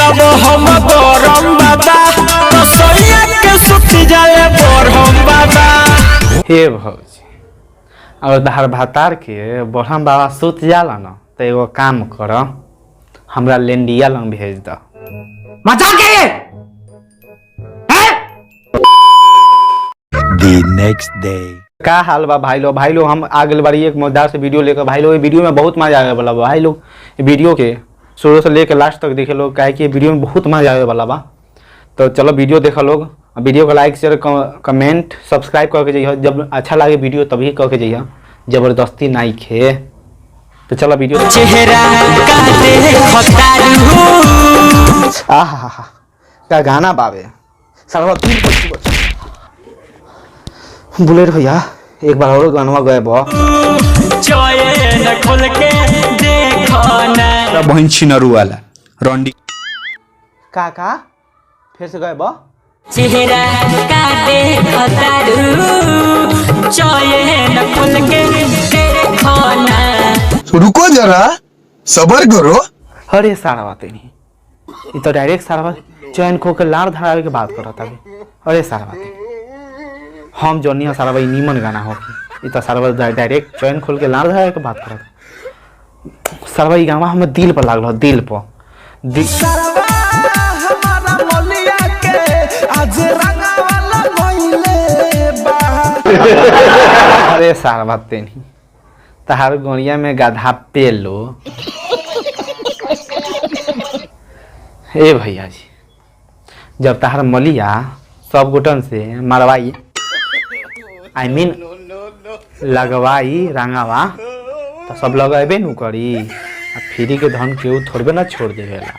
जब हम गरम बाबा तो सैया के सुत जाले बरहम बाबा। हे भौजी अगर तहार भातार के बरहम बाबा सुत जाला न तो एगो काम कर, हमरा लेंडिया लंग भेज द। मजाक है The next day. का हाल बा भाई लोग हम आगे बारी एक मजेदार से वीडियो लेकर भाई लोग। वीडियो में बहुत मजा आने वाला बा भाई लोग। वीडियो के शुरू से लेकर लास्ट तक देखे लोग, काहे कि वीडियो में बहुत मजा आने वाला बा। तो चलो वीडियो देखा लोग, वीडियो को लाइक शेयर कमेंट सब्सक्राइब करके जाइए। जब अच्छा लगे वीडियो तभी करके जाइए, जबरदस्ती नहीं खे। तो चलो वीडियो चेहरा का गाना बाबे सारा बुलेट भैया एक बार और गाना गए खोल के देखो ना बहन छिनरू वाला रंडी का फिर से गए चेहरा का देखो चैन खोल के देखो ना। रुको जरा सबर करो। अरे सारा बात नहीं, ये तो डायरेक्ट सारा बात चैन खो के लाड़ धरावे के बात करत है। अरे सारा बात हम जोनी सारा भाई नीमन गाना हो, ये तो सारा बात डायरेक्ट चैन खोल के लाड़ धरावे के बात करत। सारा भाई गाना हम दिल पर लागल, दिल पर अरे सारा बात नहीं, तहार गोड़िया में गधा पेलो। ए भैया जी जब तहार मलिया सब गुटन से मरवाई आई मीन लगवाई रंगावा तो सब लगेबे नु करी। फ्री के धन केहू थोड़बे ना छोड़ देवेला।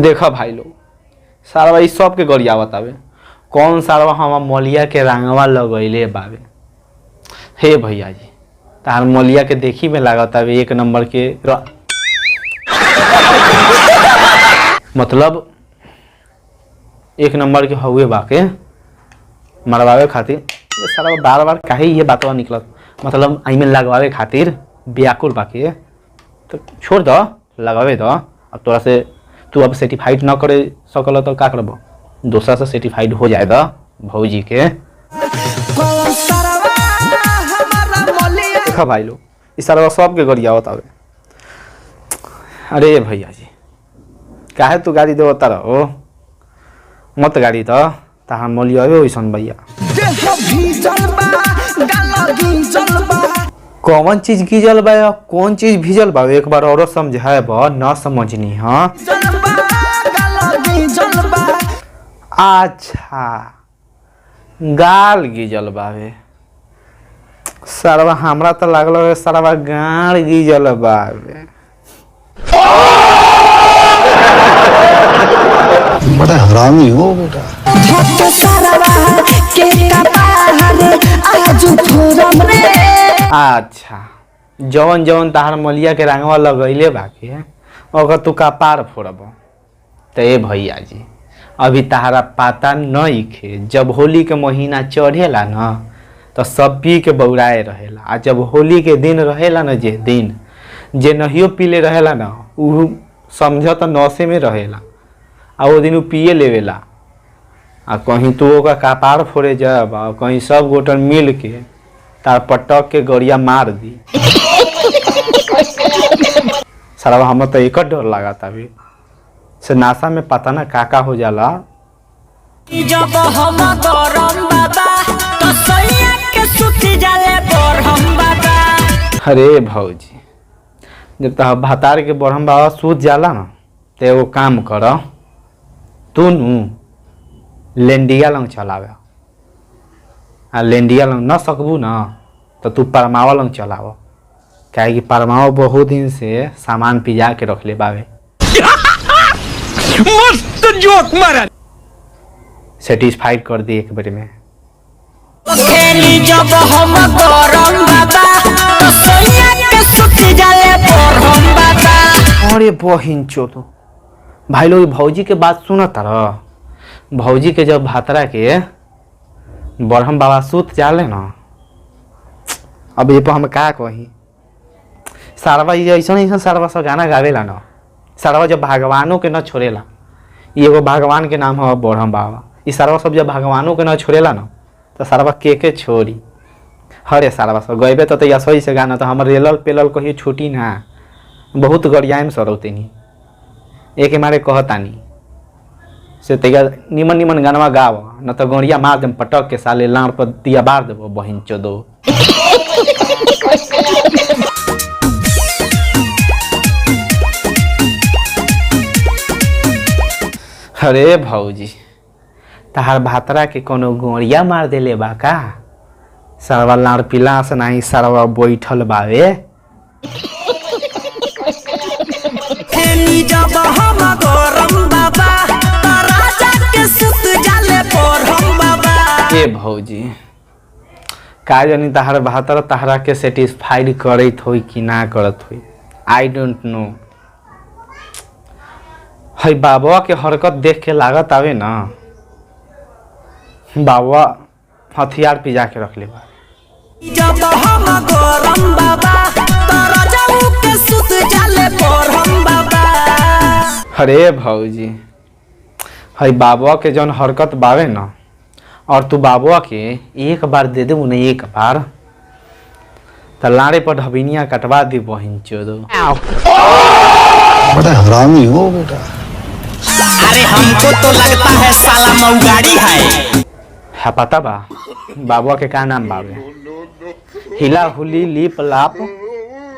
देखो भाई लोग सारा भाई सबके गरिया बतावे कौन सारा हम मलिया के रंगवा लगैले बावे। हे भैया जी तार मलिया के देखी में लागत है एक नंबर के मतलब एक नंबर के हुए बाके मरवावे खातिर सारा बार बार काहे ये बातवा निकलत, मतलब आई में लगवावे खातिर व्याकुल बाके। तो छोड़ दो लगावे दो, अब तोरा से तू अब सर्टिफाइड ना करे सकल तो का करब, दूसरा से सर्टिफाइड हो जाए दो भौजी के। देखा भाई लोग इस सारा सब के गरिया बतावे। अरे भैया जी काहे तू गाड़ी दे रहो, मत गाड़ी तो तहार मोलिया वैसन भैया। कौन चीज गिजल बा कौन चीज भिजल बा एक बार और समझाए न समझनी। हाँ अच्छा गाल गिजल बावे सरवा, हमरा तो लागल सरवा गाड़ गिजल बावे। बड़ा हरामी हो बेटा। अच्छा जवन जवन तहार मलिया के रंगवा लगैले बाकी अगर तू कपार फोड़ब तो ए भैया जी अभी तहारा पता नहीं खे। जब होली के महीना चढ़ेला न तो सब पी के बौराए रहेला, आ जब होली के दिन रहेला न जे दिन जे नहियो पीले रहेला न उ समझ तो नशे में रहेला, आ वो दिन उ पिए लेवेला। आ कहीं तू ओका कपार फोड़े जब आ कहीं सब गोटन मिल के तार पटक के गरिया मार दी। सारा हम तो एक डर लगा था अभी से नासा में पता ना काका हो जाला। जब हम गरम बाबा तो सैया के सुत जाले बरहम बाबा। अरे भौजी जब तक भातार के बरहम बाबा सूत जाला ना तो एगो काम कर, तू नु लेंडिया लंग चलावे, आ लेंडिया लंग न सकबू ना तो तू परमावा लंग चलाव, काहे कि परमावा बहुत दिन से सामान पिजा के रख ले बावे। मस्त जोक मारा, सेटिस्फाइड कर दी एक बार में। खेली जब हम गरम बाबा तो सैया के सुत जाले बरहम बाबा। अरे बहिन चोतो भाई लोग भौजी के बात सुना तारा, भौजी के जब भातरा के बरहम बाबा सूत जाले ना अब ये पर हम का कही, सारवा ये ऐसा ऐसा सारवा सब गाना गावेला न, सारवा जब भगवानों के न छोड़ेला, ये एगो भगवान के नाम है ब्रह्म बाबा, ये सारवा सब जब भगवानों के न छोड़ेला न तो सारवा के छोड़ी। हरे सारवा सब गएबे तो या सही से गाना तो हमर रेलल पेलल कहीं छूटी ना, बहुत गरियाम सरौते नहीं एक मारे कहतानी से तैया निमन निमन गानवा गाव न तो गोड़िया मार देम पटक के साले लाड़ पर दिया बार देबो बहिन चोदो। अरे भौजी तहार भातरा के कोनो गोड़िया मार देले बा का, सरवा लाड़ पिला से नहीं सरवा बैठल बावे। जब हम गरम बाबा राजा के सुत जाले बरहम बाबा। ए भौजी का जानी तहार भातर तहरा के सेटिस्फाइड करत होई कि ना करत होई, आई डोंट नो। हई बाबा के हरकत देख के लागत आवे ना बाबा हथियार पिजा के रख ले बा। जब हम गरम बाबा राजा के सुत जाले बरहम बाबा। अरे भौजी हई बाबा के जौन हरकत बावे ना, और तू बाबा के एक बार दे दे ना, एक बार तो लाड़े पर ढबिनिया कटवा दी बहिन चोदो। बड़ा हरामी हो बेटा। अरे हमको तो लगता है साला मऊगाड़ी है पता बा बाबा के का नाम बावे, हिला हुली लीप लाप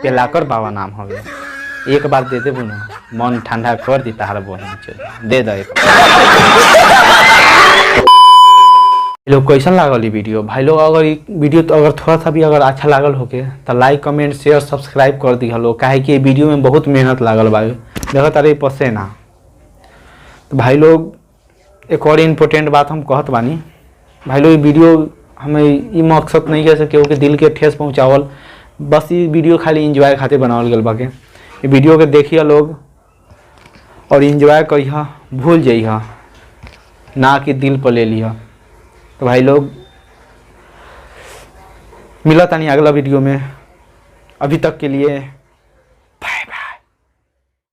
पेलाकर बाबा नाम हवे। एक बार दे देबू ना मन ठंडा कर दी तहार बहिन चोदो, दे दे। लोग कैसन लागल वीडियो भाई लोग, अगर वीडियो तो अगर थोड़ा सा भी अगर अच्छा लागल होके तो लाइक कमेंट शेयर सब्सक्राइब कर दी लोग, काहे कि वीडियो में बहुत मेहनत लागल बा, देखो तारे पसेना। तो भाई लोग एक और इम्पोर्टेंट बात हम कहत बानी भाई लोग, वीडियो हमें ये मकसद नहीं है केहू के दिल के ठेस पहुँचावल, बस ये वीडियो खाली इंजॉय खातिर बनावल गल बाके। ये वीडियो के देखिए लोग और इंजॉय करिए, भूल जाइए ना कि दिल पर ले लिया। तो भाई लोग मिला तानी अगला वीडियो में, अभी तक के लिए